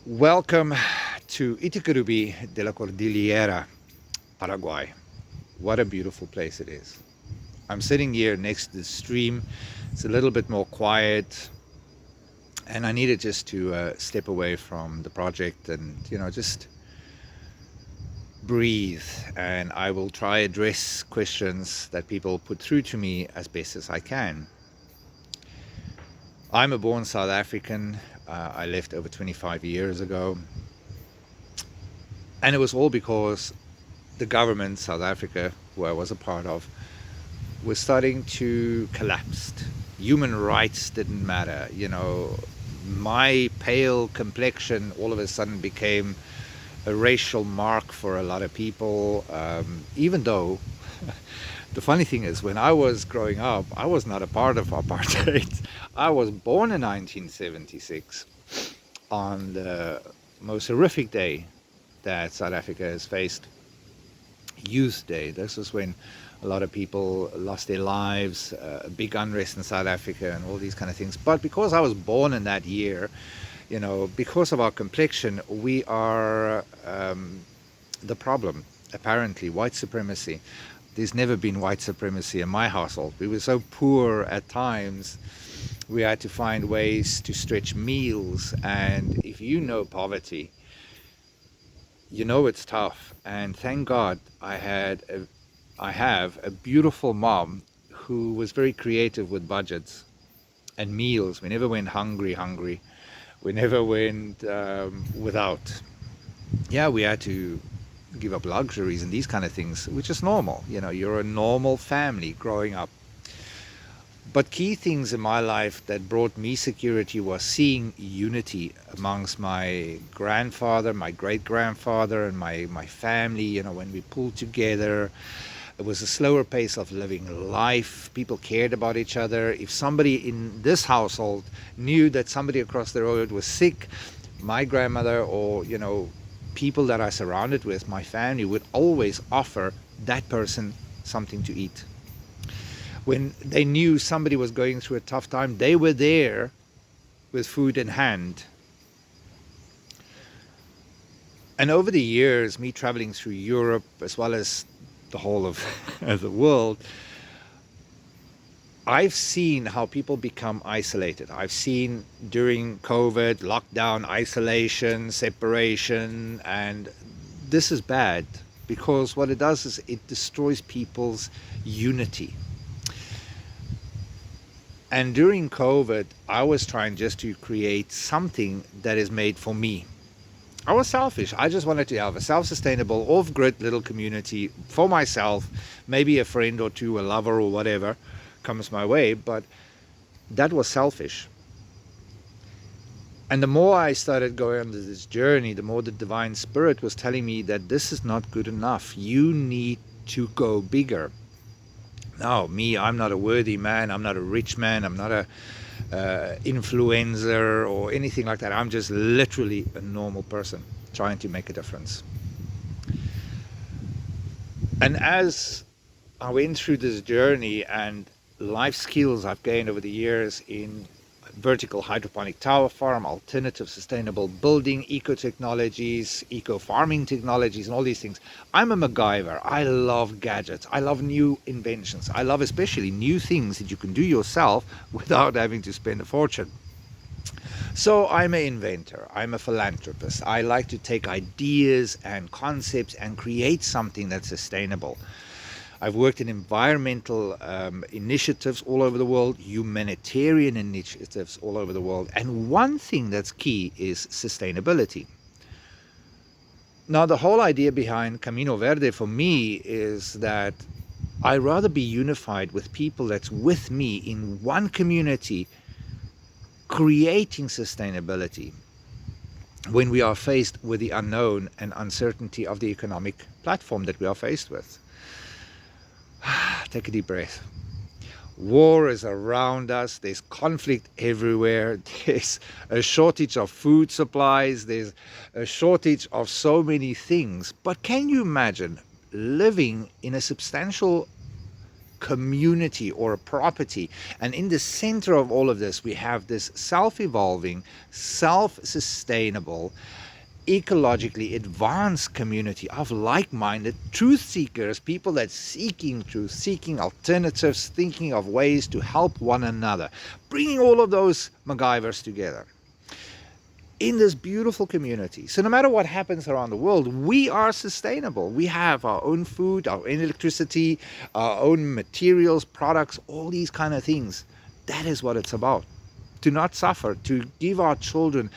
Welcome to Itacarubi de la Cordillera, Paraguay. What a beautiful place it is. I'm sitting here next to the stream. It's a little bit more quiet, and I needed just to step away from the project and, just breathe. And I will try address questions that people put through to me as best as I can. I'm a born South African. I left over 25 years ago. And it was all because the government, South Africa, who I was a part of, was starting to collapse. Human rights didn't matter. My pale complexion all of a sudden became a racial mark for a lot of people, even though the funny thing is, when I was growing up, I was not a part of apartheid. I was born in 1976 on the most horrific day that South Africa has faced, Youth Day. This was when a lot of people lost their lives, big unrest in South Africa and all these kind of things. But because I was born in that year, because of our complexion, we are the problem, apparently, white supremacy. There's never been white supremacy in my household. We were so poor at times, we had to find ways to stretch meals. And if you know poverty, you know it's tough. And thank God I have a beautiful mom who was very creative with budgets and meals. We never went hungry. We never went without. Yeah, we had to give up luxuries and these kind of things, which is normal. You're a normal family growing up. But key things in my life that brought me security was seeing unity amongst my grandfather, my great-grandfather, and my family. When we pulled together, it was a slower pace of living life. People cared about each other. If somebody in this household knew that somebody across the road was sick, my grandmother or, people that I surrounded with, my family, would always offer that person something to eat. When they knew somebody was going through a tough time, they were there with food in hand. And over the years, me traveling through Europe as well as the whole of the world, I've seen how people become isolated. I've seen during COVID, lockdown, isolation, separation, and this is bad because what it does is it destroys people's unity. And during COVID, I was trying just to create something that is made for me. I was selfish. I just wanted to have a self-sustainable, off-grid little community for myself, maybe a friend or two, a lover or whatever comes my way, but that was selfish. And the more I started going on this journey, the more the Divine Spirit was telling me that this is not good enough. You need to go bigger. Now, I'm not a worthy man. I'm not a rich man. I'm not a influencer or anything like that. I'm just literally a normal person trying to make a difference. And as I went through this journey and life skills I've gained over the years in vertical hydroponic tower farm, alternative sustainable building, eco technologies, eco farming technologies, and all these things. I'm a MacGyver. I love gadgets. I love new inventions. I love especially new things that you can do yourself without having to spend a fortune. So I'm an inventor. I'm a philanthropist. I like to take ideas and concepts and create something that's sustainable. I've worked in environmental initiatives all over the world, humanitarian initiatives all over the world. And one thing that's key is sustainability. Now, the whole idea behind Camino Verde for me is that I'd rather be unified with people that's with me in one community, creating sustainability when we are faced with the unknown and uncertainty of the economic platform that we are faced with. Take a deep breath. War is around us. There's conflict everywhere. There's a shortage of food supplies. There's a shortage of so many things. But can you imagine living in a substantial community or a property. And in the center of all of this, we have this self-evolving, self-sustainable, ecologically advanced community of like-minded truth seekers, people that seeking truth, seeking alternatives, thinking of ways to help one another, bringing all of those MacGyvers together in this beautiful community. So no matter what happens around the world, we are sustainable. We have our own food, our own electricity, our own materials, products, all these kind of things. That is what it's about. To not suffer, to give our children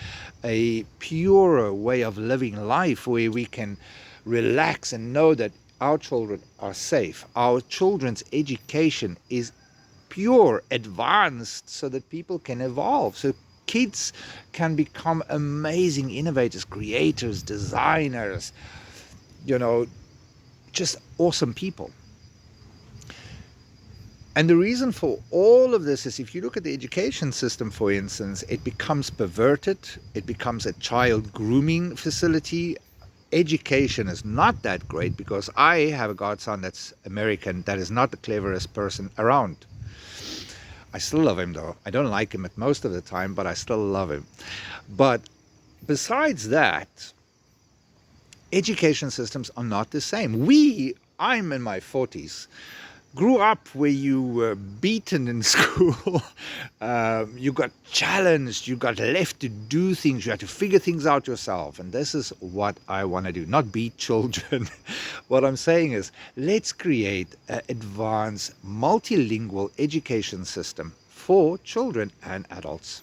a purer way of living life where we can relax and know that our children are safe. Our children's education is pure, advanced, so that people can evolve. So kids can become amazing innovators, creators, designers, just awesome people. And the reason for all of this is, if you look at the education system, for instance, it becomes perverted. It becomes a child grooming facility. Education is not that great, because I have a godson that's American that is not the cleverest person around. I still love him though. I don't like him at most of the time, but I still love him. But besides that, education systems are not the same. I'm in my 40s, grew up where you were beaten in school, you got challenged, you got left to do things, you had to figure things out yourself. And this is what I want to do, not beat children. What I'm saying is, let's create an advanced multilingual education system for children and adults.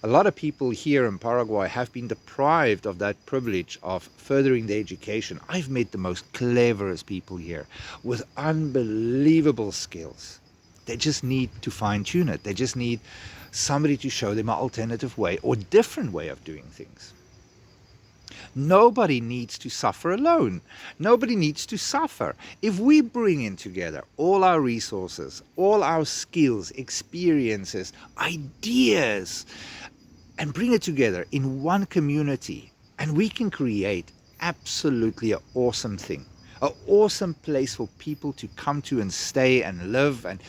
A lot of people here in Paraguay have been deprived of that privilege of furthering their education. I've met the most cleverest people here with unbelievable skills. They just need to fine-tune it. They just need somebody to show them an alternative way or different way of doing things. Nobody needs to suffer alone. Nobody needs to suffer. If we bring in together all our resources, all our skills, experiences, ideas, and bring it together in one community, and we can create absolutely an awesome thing, an awesome place for people to come to and stay and live and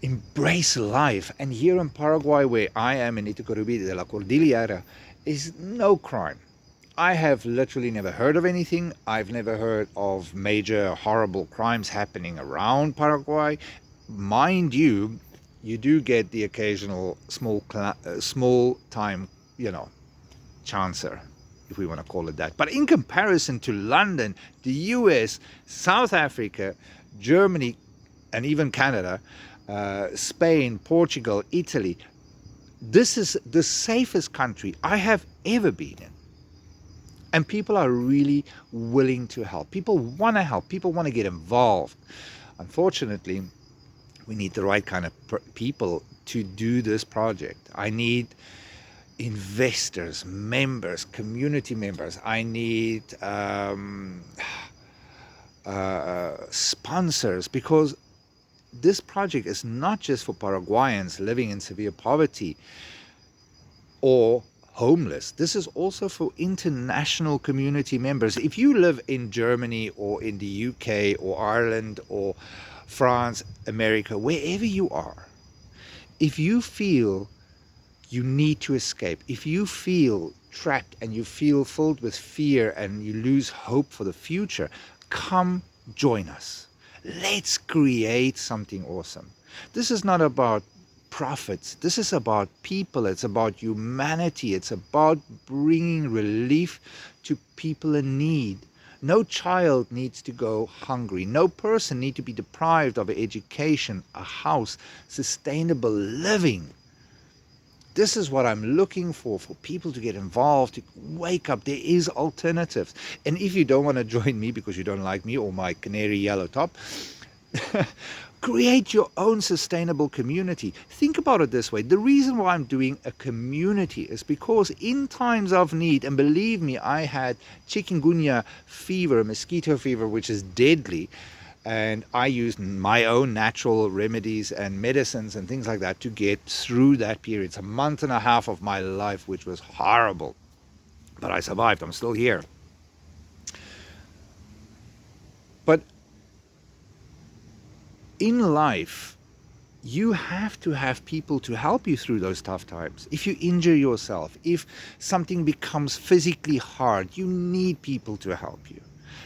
embrace life. And here in Paraguay, where I am in Itacarubi de la Cordillera, is no crime. I have literally never heard of anything. I've never heard of major horrible crimes happening around Paraguay. Mind you, you do get the occasional small time, chancer, if we want to call it that. But in comparison to London, the US, South Africa, Germany, and even Canada, Spain, Portugal, Italy, this is the safest country I have ever been in. And people are really willing to help. People want to help. People want to get involved. Unfortunately, we need the right kind of people to do this project. I need investors, members, community members. I need sponsors, because this project is not just for Paraguayans living in severe poverty or homeless. This is also for international community members. If you live in Germany or in the UK or Ireland or France, America, wherever you are, if you feel you need to escape, if you feel trapped and you feel filled with fear and you lose hope for the future, come join us. Let's create something awesome. This is not about profits. This is about people. It's about humanity. It's about bringing relief to people in need. No child needs to go hungry. No person needs to be deprived of an education, a house, sustainable living. This is what I'm looking for people to get involved, to wake up. There is alternatives. And if you don't want to join me because you don't like me or my canary yellow top, create your own sustainable community. Think about it this way. The reason why I'm doing a community is because in times of need, and believe me, I had chikungunya fever, mosquito fever, which is deadly. And I used my own natural remedies and medicines and things like that to get through that period. It's a month and a half of my life, which was horrible. But I survived. I'm still here. But In life, you have to have people to help you through those tough times. If you injure yourself, if something becomes physically hard, you need people to help you.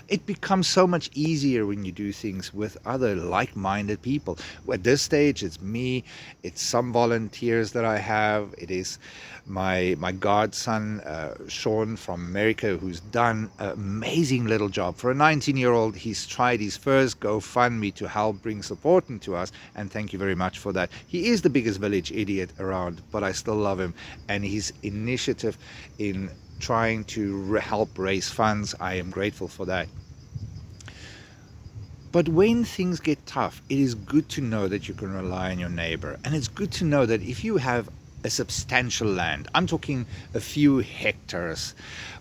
It becomes so much easier when you do things with other like-minded people. At this stage, it's me, it's some volunteers that I have, it is my godson, Sean from America, who's done an amazing little job. For a 19-year-old, he's tried his first GoFundMe to help bring support into us, and thank you very much for that. He is the biggest village idiot around, but I still love him, and his initiative in trying to help raise funds, I am grateful for that. But when things get tough, it is good to know that you can rely on your neighbor. And it's good to know that if you have a substantial land, I'm talking a few hectares,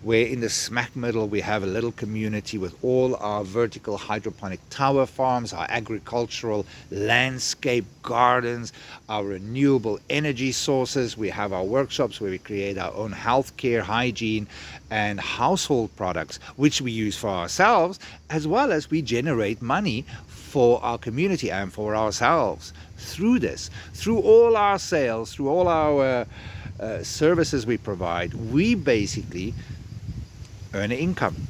where in the smack middle we have a little community with all our vertical hydroponic tower farms, our agricultural landscape gardens, our renewable energy sources. We have our workshops where we create our own healthcare, hygiene, and household products, which we use for ourselves, as well as we generate money for our community and for ourselves through this. Through all our sales, through all our services we provide, we basically earn an income.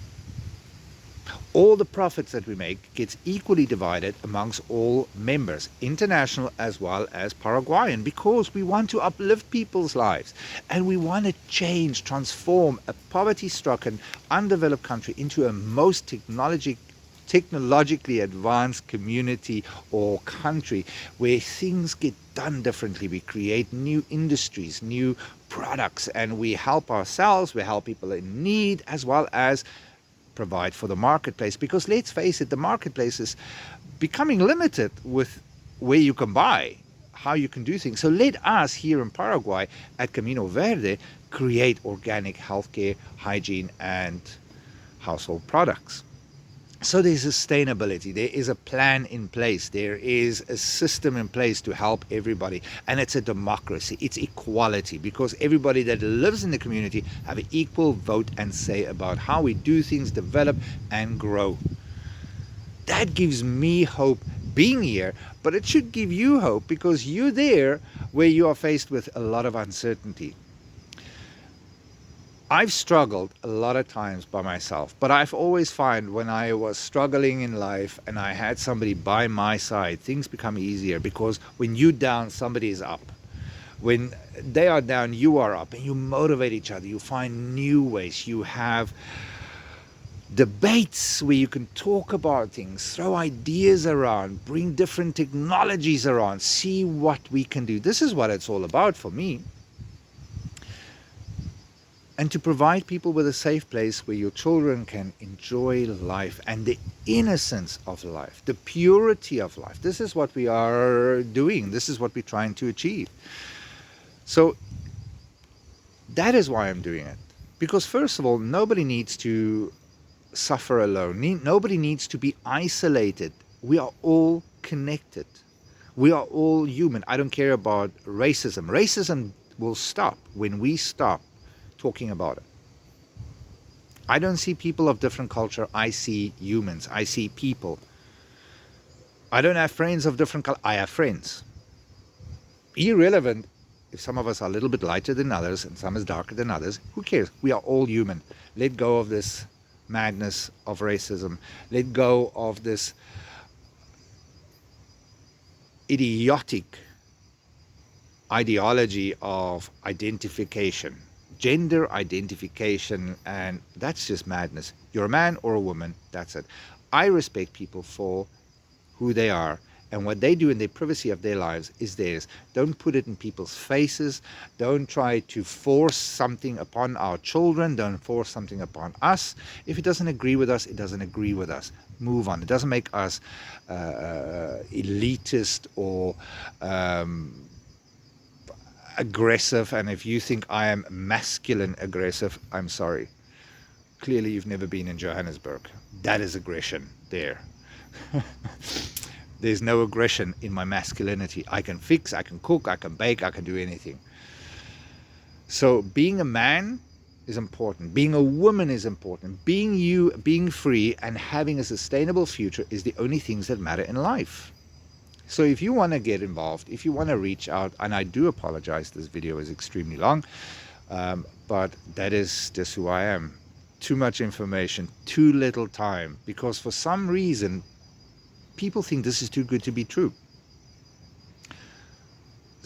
All the profits that we make gets equally divided amongst all members, international as well as Paraguayan, because we want to uplift people's lives and we want to change, transform a poverty-stricken, undeveloped country into a most technologically advanced community or country where things get done differently. We create new industries, new products, and we help ourselves, we help people in need, as well as provide for the marketplace. Because let's face it, the marketplace is becoming limited with where you can buy, how you can do things. So let us here in Paraguay at Camino Verde create organic healthcare, hygiene, and household products. So there's sustainability, there is a plan in place, there is a system in place to help everybody, and it's a democracy, it's equality, because everybody that lives in the community have an equal vote and say about how we do things, develop and grow. That gives me hope being here, but it should give you hope because you're there where you are faced with a lot of uncertainty. I've struggled a lot of times by myself, but I've always found when I was struggling in life and I had somebody by my side, things become easier, because when you're down, somebody is up. When they are down, you are up, and you motivate each other. You find new ways. You have debates where you can talk about things, throw ideas around, bring different technologies around, see what we can do. This is what it's all about for me. And to provide people with a safe place where your children can enjoy life and the innocence of life, the purity of life. This is what we are doing. This is what we're trying to achieve. So that is why I'm doing it. Because first of all, nobody needs to suffer alone. Nobody needs to be isolated. We are all connected. We are all human. I don't care about racism. Racism will stop when we stop talking about it. I don't see people of different culture. I see humans. I see people. I don't have friends of different color. I have friends. Irrelevant if some of us are a little bit lighter than others and some is darker than others. Who cares? We are all human. Let go of this madness of racism. Let go of this idiotic ideology of identification. Gender identification, and that's just madness. You're a man or a woman, that's it. I respect people for who they are, and what they do in the privacy of their lives is theirs. Don't put it in people's faces. Don't try to force something upon our children. Don't force something upon us. If it doesn't agree with us, it doesn't agree with us. Move on. It doesn't make us elitist or aggressive. And if you think I am masculine aggressive, I'm sorry. Clearly you've never been in Johannesburg. That is aggression there. There's no aggression in my masculinity. I can fix, I can cook, I can bake, I can do anything. So being a man is important. Being a woman is important. Being you, being free and having a sustainable future is the only things that matter in life. So if you want to get involved, if you want to reach out, and I do apologize, this video is extremely long, but that is just who I am. Too much information, too little time, because for some reason, people think this is too good to be true.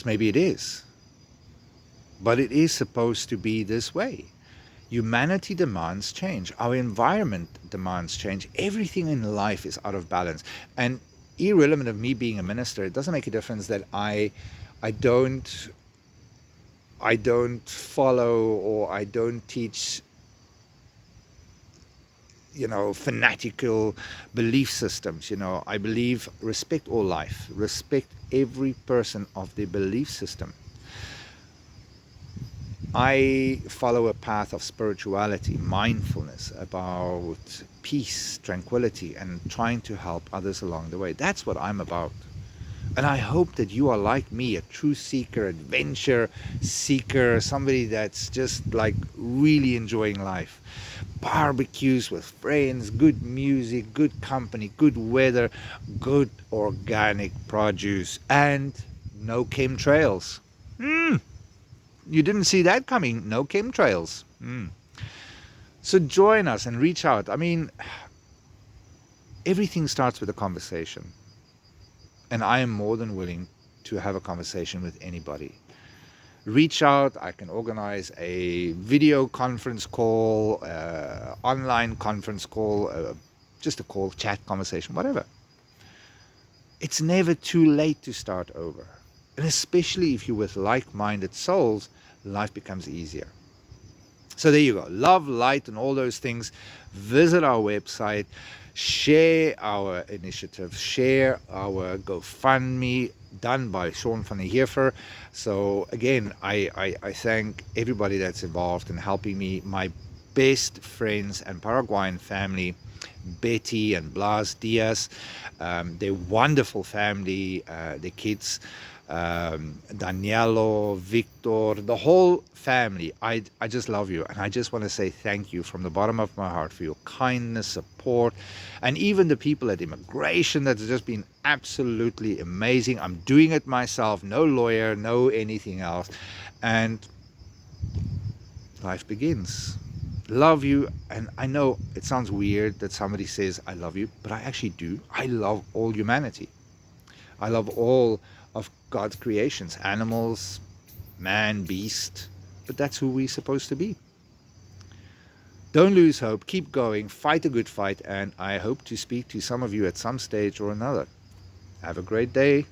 Maybe it is, but it is supposed to be this way. Humanity demands change. Our environment demands change. Everything in life is out of balance. And irrelevant of me being a minister, it doesn't make a difference that I don't follow, or I don't teach, fanatical belief systems. I believe respect all life, respect every person of their belief system. I follow a path of spirituality, mindfulness, about peace, tranquility, and trying to help others along the way. That's what I'm about. And I hope that you are like me, a truth seeker, adventure seeker, somebody that's just like really enjoying life. Barbecues with friends, good music, good company, good weather, good organic produce, and no chemtrails. You didn't see that coming. No chemtrails. So join us and reach out. I mean, everything starts with a conversation. And I am more than willing to have a conversation with anybody. Reach out. I can organize a video conference call, online conference call, just a call, chat, conversation, whatever. It's never too late to start over. And especially if you're with like-minded souls, life becomes easier. So there you go. Love, light, and all those things. Visit our website. Share our initiative. Share our GoFundMe done by Sean van der Heever. So again, I thank everybody that's involved in helping me. My best friends and Paraguayan family, Betty and Blas Diaz, their wonderful family, their kids, Danielo, Victor, the whole family. I just love you, and I just want to say thank you from the bottom of my heart for your kindness, support, and even the people at immigration that's just been absolutely amazing. I'm doing it myself, no lawyer, no anything else, and life begins. Love you. And I know it sounds weird that somebody says I love you, but I actually do. I love all humanity. I love all of God's creations, animals, man, beast, but that's who we're supposed to be. Don't lose hope, keep going, fight a good fight, and I hope to speak to some of you at some stage or another. Have a great day.